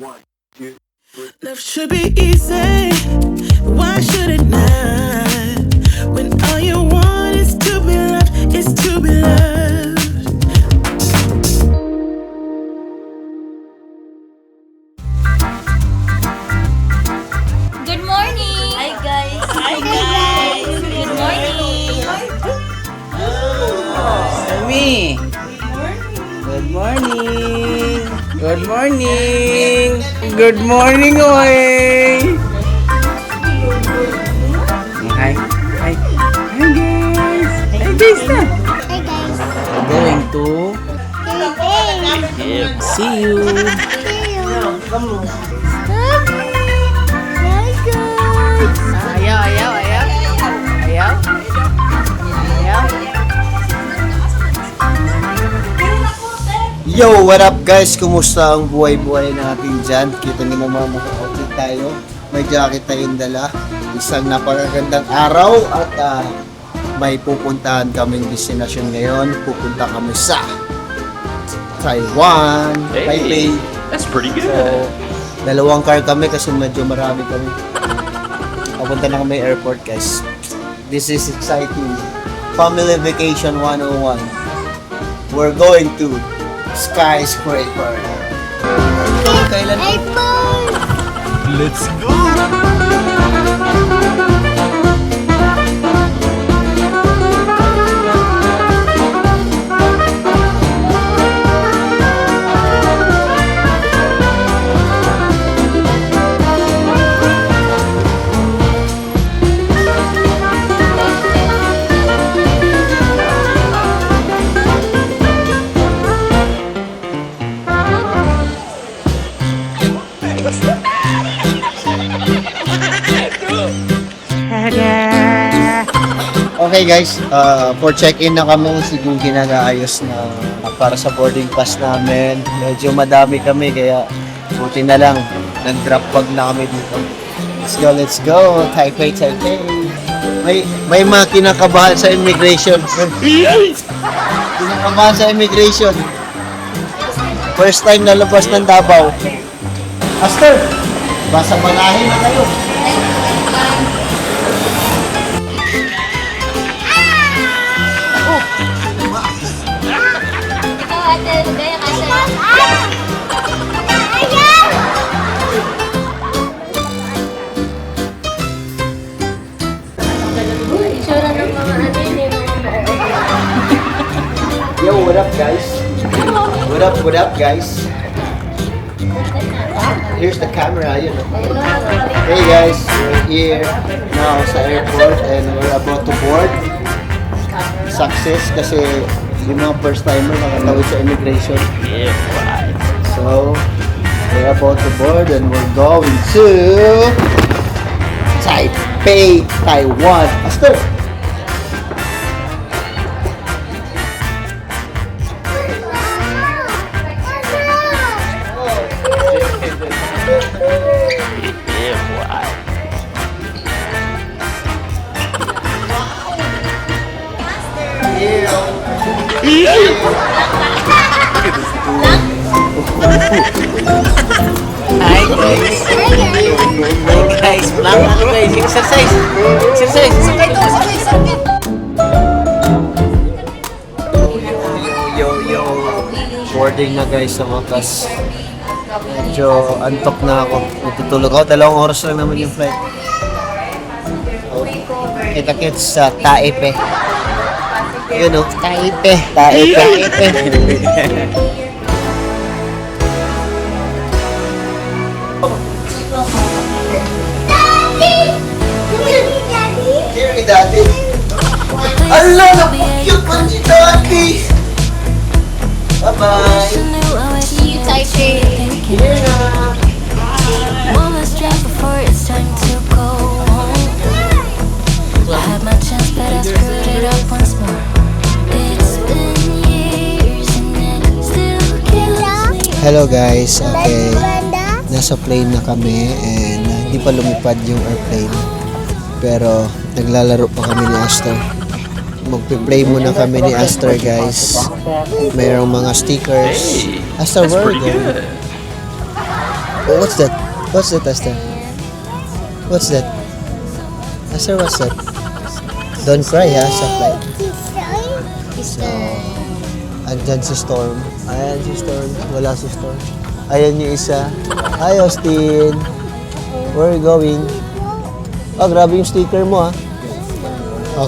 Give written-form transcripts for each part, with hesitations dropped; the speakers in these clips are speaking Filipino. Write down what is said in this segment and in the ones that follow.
Love should be easy, but why should it not? When all you want is to be loved, is to be loved. Good morning! Hi guys! Hi guys! Good morning! Sammy! Good morning! Good morning! Good morning, oy! Hi! Hi! Hi, guys! Hi, guys na! Hi guys. We're going to see you! Ayaw, ayaw, ayaw! Ayaw! Ayaw! Yo, what up guys? Kumusta ang buhay-buhay natin dyan? Kita niyo naman naka-outfit tayo. May jacket tayong dala. Isang napakagandang araw at may pupuntahan kaming destinasyon ngayon. Pupunta kami sa Taiwan, Taipei. That's pretty good. So, dalawang car kami kasi medyo marami kami. Papunta na kami airport guys. This is exciting. Family Vacation 101. We're going to Skyscraper. Kailan? Let's go. Okay guys, for check-in na kami, si Gugi nag-aayos na para sa boarding pass namin. Medyo madami kami kaya buti na lang nag-drop bag na kami dito. Let's go, Taipei, Taipei. May mga kinakabahan sa immigration. Kinakabahan sa immigration. First time na labas ng Davao. Aster, basa manahin na kayo. Ikaw ate, gaya ka sa... Itsura ng mga ano yun eh, mga Yo, what up guys? What up guys? Here's the camera, you know. Hey guys, we're here now sa airport and we're about to board. Success kasi yung mga first timer nakatawid sa immigration. Yeah, right. So, we're about to board and we're going to Taipei, Taiwan. Aster! Yeah, right. Hi, guys! Hi, guys! Vlog ako, guys! Exercise! Exercise! Yo. Boarding na guys sa wakas. Medyo antok na ako. Natutulog ako. 2 oras lang naman yung flight. Kita-kits sa Taipei. Yun o. Taipei. Here ni Daddy. Ala, napag-cute pa si Daddy. Bye-bye. See you, Taipei! Here na. One last drink before it's time to go home. I had my chance, but I screwed it up once more. It's been years and it still kills me. Hello guys, okay. Nasa plane na kami and hindi pa lumipad yung airplane. Pero naglalaro pa kami ni Astor. Magpe-play muna kami ni Astor guys. Mayroong mga stickers. Astor, That's where are pretty you going? good. Oh, what's that? What's that, Esther? What's that? Esther, what's that? Don't cry, ha? Sa flight. So, andyan si Storm. Ayan si Storm. Wala si Storm. Ayan yung isa. Hi, Austin. Where are you going? Oh, grabe yung sticker mo, ha?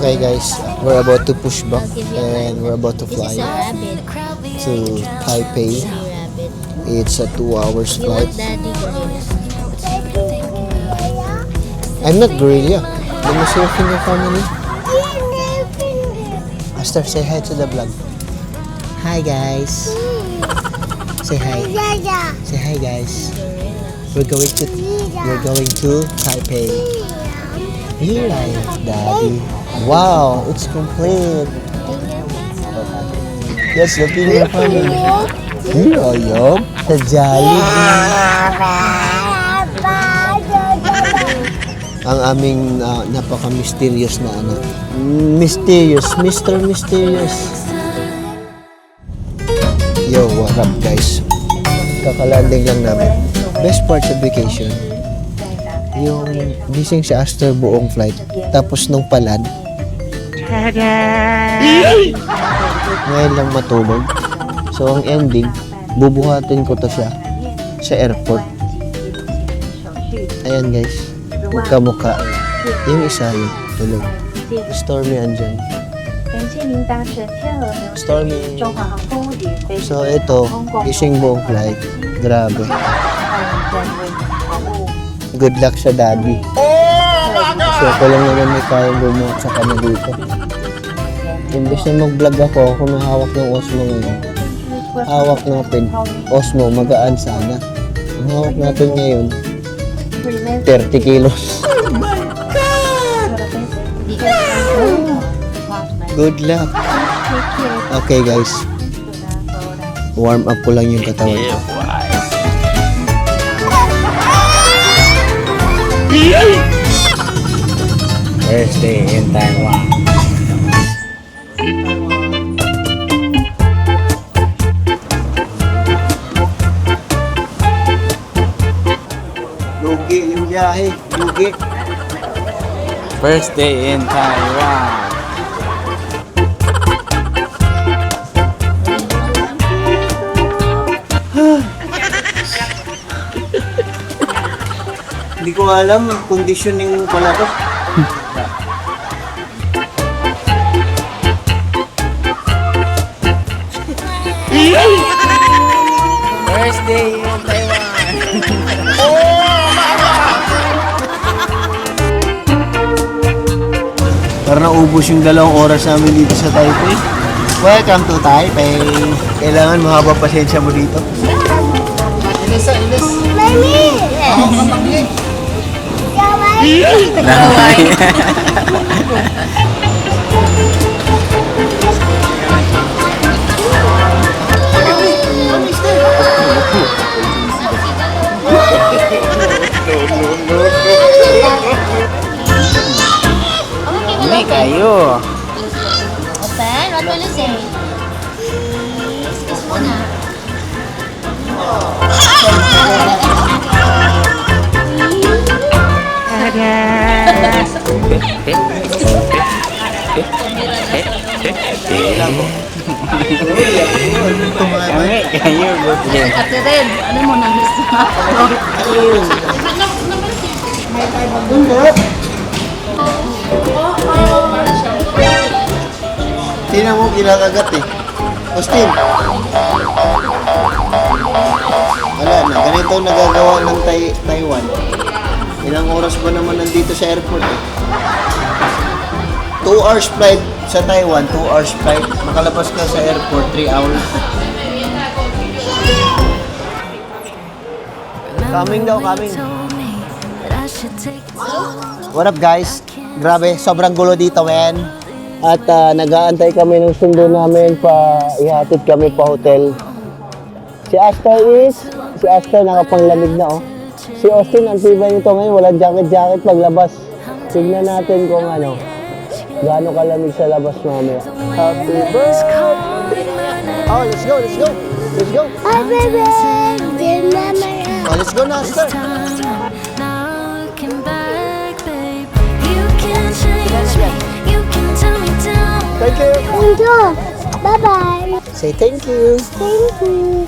Okay, guys. We're about to push back and we're about to fly Rabbit. to Taipei. It's a 2 hours flight. Daddy gorilla. I'm not gorilla. Let me see your finger family. Esther, say hi to the vlog. Hi, guys. Say hi. Say hi, guys. We're going to Taipei. Here I am, Daddy. Wow, it's complete. Yes, the finger family. Here I am, the ang aming napaka-mysterious na anak. Mysterious, Mr. Mysterious. Yo, what up guys? Kakalanding lang namin. Best part sa vacation, yung gising si Aster buong flight. Tapos nung palad, ngayon lang matulog. So ang ending, bubuhatin ko to siya sa airport. Ayan guys. Magkamukha. Yung isa yun, tulog. Stormy andyan. Stormy. So ito, gising buong flight. Grabe. Good luck sa daddy. So ako lang naman may kayang bumuhat sa kanya dito. Imbes na mag-vlog ako, kung may hawak ng Osmo ngayon. Hawak natin. Osmo, magaan sana. Ang hawak natin ngayon, 30 kilos. Oh my God! Good luck. Okay guys. Warm up ko lang yung katawan ko. First day in Taiwan. Lugi yung biyahe. Lugi. First day in Taiwan. Hindi ko alam, conditioning pala to. First day in Taiwan. Para naubos yung 2 oras namin dito sa Taipei. Welcome to Taipei. Kailangan mahaba pasensya mo dito. Ini kayu. Open, what will you say? Kiss muna. Kami kayu good. Ate Red, ano mo nang gusto? Tingnan mo, kinakagat eh. Austin. Wala na, ganito ang nagagawa ng Taiwan. Ilang oras ba naman nandito sa airport eh? 2 hours flight sa Taiwan, 2 hours flight. Makalabas ka sa airport, 3 hours. Coming daw, coming. What up guys? Grabe, sobrang gulo dito, man. At nag-aantay kami ng sundo namin pa ihatid kami pa hotel. Si Aster nakapanglamig na oh. Si Austin, ang tibay nito ngayon, walang jacket paglabas. Tignan natin kung ano, gaano kalamig sa labas mamaya. Happy birthday! Oh, let's go! Oh, let's go na, This start. time, now looking back, babe, you can change me, you can tell me down. Thank you. Bye-bye. Say thank you. Thank you.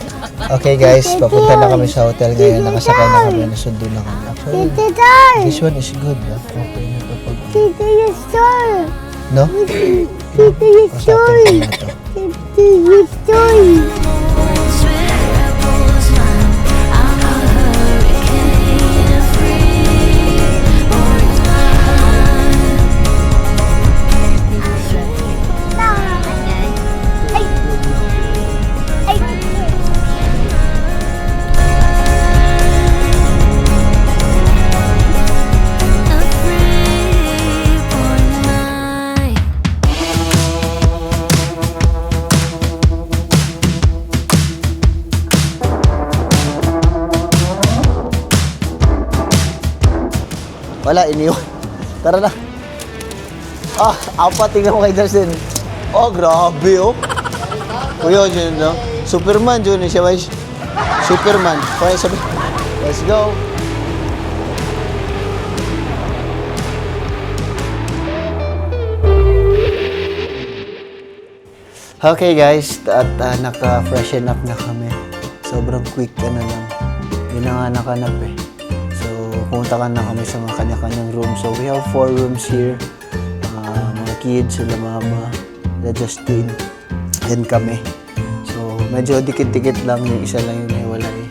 Okay guys, papunta na kami sa hotel ngayon. Nakasakay na kami, nasundo na kami. Actually, Tito Toy. this one is good. Okay na ito pag... Tito your story. No? Tito your Usapin story. ko na ito. Tito your story. Swear apples mine, I'm a hurricane of free or mine. A free or mine. Wala, iniwan. Tara na. Apat, tingnan mo kay Dustin. Oh, grabe, oh. Kuya, dyan, no? Superman, dyan siya, guys. Superman. Okay, sabi. Let's go. Okay, guys. At naka-freshen up na kami. Sobrang quick, ano lang. Yun na nga nakanap, eh. So, pumunta ka na kami sa mga kanya-kanyang room. So, we have 4 rooms here. Mga kids, sila mama, sila Justin, and kami. So, medyo dikit-dikit lang. Yung isa lang yung naiwalay.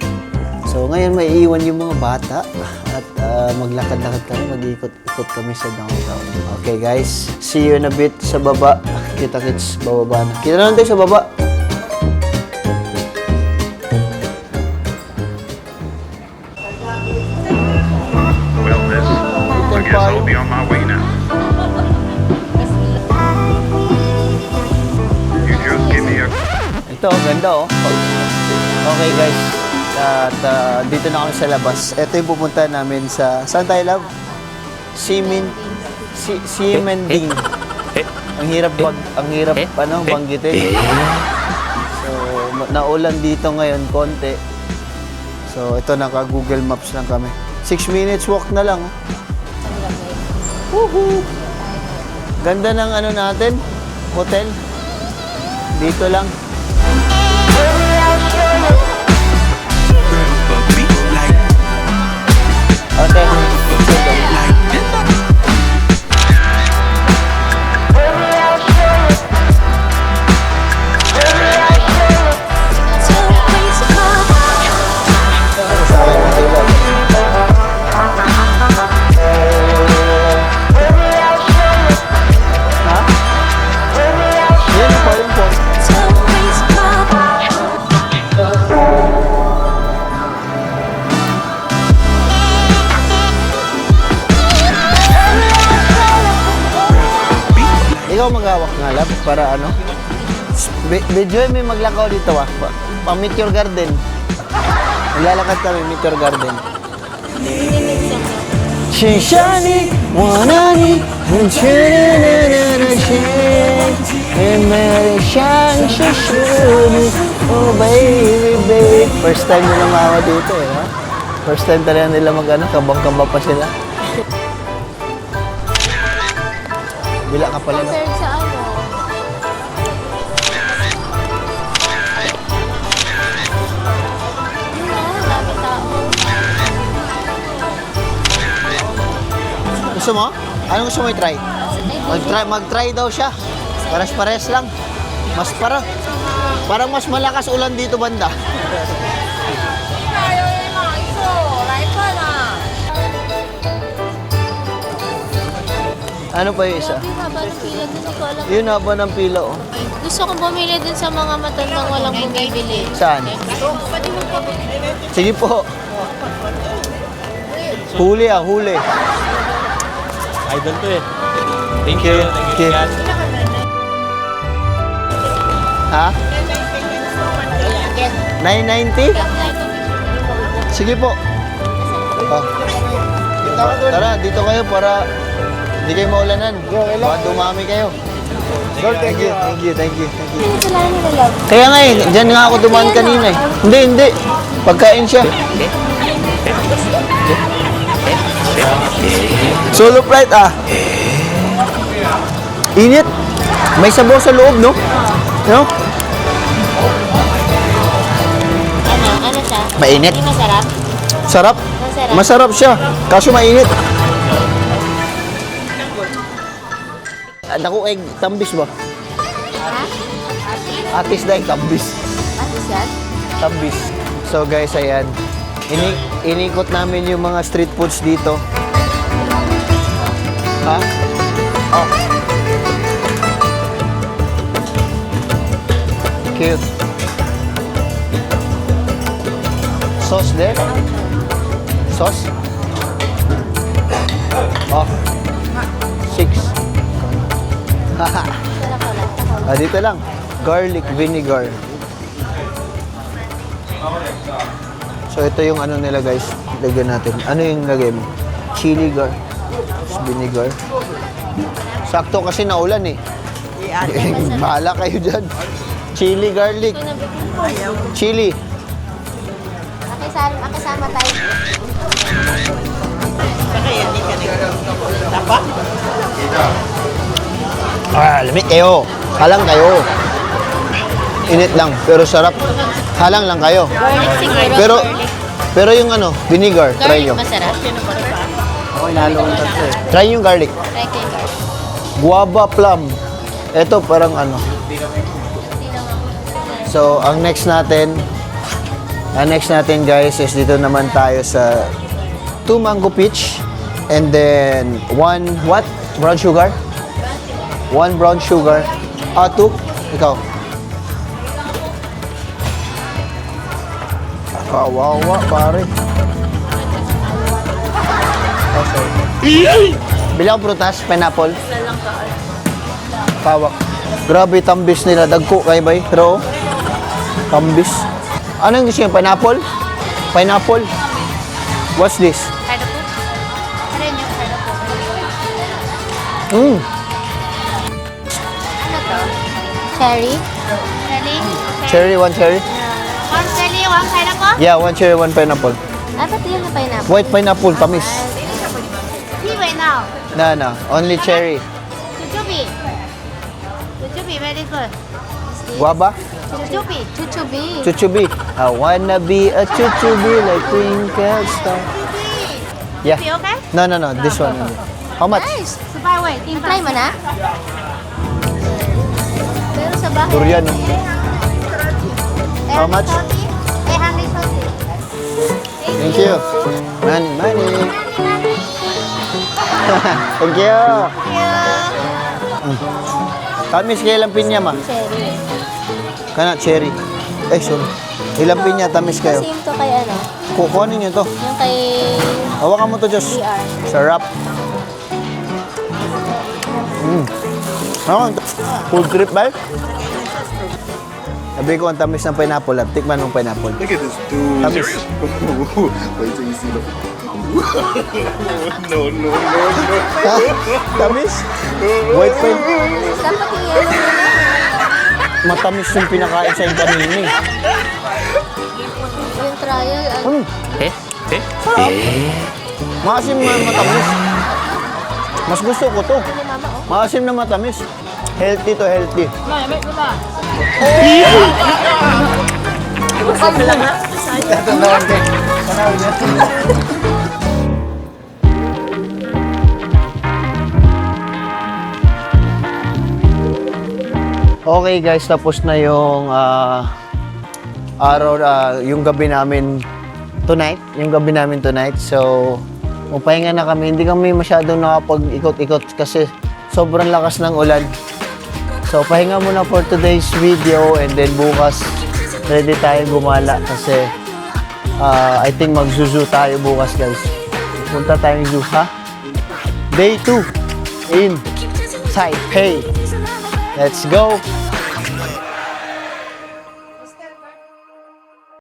So, ngayon may iwan yung mga bata. At maglakad-lakad kami, mag-ikot-ikot kami sa downtown. Okay, guys. See you in a bit sa baba. Kita-kits, bababa na. Kita na lang tayo sa baba. Well, miss, I guess I'll be on my way now. You just give me a... Ito, ganda oh. Okay guys, at dito na kami sa labas. Ito yung pupunta namin sa, saan tayo love? Simending. Ang hirap banggitin. So, naulan dito ngayon konti. So, ito naka-Google Maps lang kami. 6 minutes walk na lang. Woohoo! Ganda ng ano natin, hotel. Dito lang. Okay. Yan po, yun po. Ikaw maghawak nga lab para ano? Medyo may maglakaw dito Pa-meet your garden. Maglalakad kami, meet your garden. Shishani, wanani, oh baby, baby. First time nila mawa dito eh, ha? First time talaga nila mag-ano, kabang-kaba pa sila. Bila ka pala na. Compared sa ano? Dami tao. Gusto mo? Anong gusto mo i-try? Mag-try daw siya. Pares-pares lang. Parang mas malakas ulan dito banda. Ano pa yung isa? Yung haba ng pila dun, hindi ko alam. Yun haba ng pila, oh. Gusto kong bumili dun sa mga matandang walang bumibili. Saan? Pwede mo pa bumili. Sige po. Huli. Idol to eh. Thank you. Ha? 990? Sige po. Oh. Tara, dito kayo para hindi kayo maulanan. Baka dumami kayo. Thank you. Kaya nga eh, dyan nga ako dumaan kanina eh. Hindi. Pagkain siya. Solo flight Init. May sabaw sa loob, no? No? Ano siya? Mainit. Hindi masarap? Sarap. Masarap. Masarap siya. Kaso mainit. Naku, egg, tambis ba? Atis dahil tambis. Atis yan? Tambis. So guys, ayan. Inikot namin yung mga street foods dito. Ha? Oh. Cute. Sauce there? Sauce? Oh. 6. Haha. Dito lang. Garlic vinegar. So ito yung ano nila guys. Lagyan natin. Ano yung lagay mo? Chili vinegar. Sakto kasi naulan eh. Bahala kayo dyan. Chili garlic. Chili. Makisama tayo. Lamig kayo. Halang kayo. Init lang, pero sarap. Halang lang kayo. Garlic siguro. Pero, garlic. pero yung ano, vinegar, try Garlic nyo. masarap. Try yung garlic. Try ko yung garlic. Guava plum. Ito parang ano. So, ang next natin guys is dito naman tayo sa 2 mango peach and then 1 what? Brown sugar? 1 brown sugar. 2? Ikaw. Kawawa, pare. Okay. Bilang prutas, pineapple. Kawak. Grabe tambis nila. Dagko kay bay. Pero, tambis. Ano yung gusto niyo? Pineapple? Pineapple? What's this? Pineapple? Ano yun yung pineapple? Mm. Ano to? Cherry? Cherry? Cherry, 1 cherry? One cherry, one pineapple? Yeah, 1 cherry, 1 pineapple. Dapat yun na pineapple. White pineapple, tamis. Kiwi now. No, only cherry. Chuchubi. Chuchubi, very good. Guava? Chuchubi. Chuchubi. Chuchubi. I wanna be a chuchubi like twinkle star. Yeah. Chuchubi, okay? No, this one. Only. How much? Nice. Sabay, wait. Try mo na? Pero sa bahay. Durian, no? How much? 840. Thank you. Money. Thank you. Tamis kaya ilang pinya ma? Cherry. Kana cherry. Sorry. Ilang pinya tamis kayo? Same to kay ano? Kukunin nyo to. Yung kay Hawakan mo to, Diyos. ER. Sarap. Full trip ba? Sabi ko ang tamis ng pineapple. Tikman mong pineapple. Look at this dude. Tamis. Wait till you see the. No. Ha? Tamis? White pine. Dapat i-yellow mo na. Matamis yung pinakain sa yung kanina eh. Yung trial. Ano? Sarap. Maasim na matamis. Mas gusto ko to. ni mama, oh. Maasim na matamis. Healthy to healthy. Okay guys, tapos na yung yung gabi namin tonight. So, magpahinga na kami. Hindi kami masyadong nakapag-ikot-ikot kasi sobrang lakas ng ulan. So, pahinga muna for today's video and then bukas ready tayo gumala kasi I think mag-zoo tayo bukas guys. Punta tayong zoo, ha? Day 2 in Taipei. Let's go!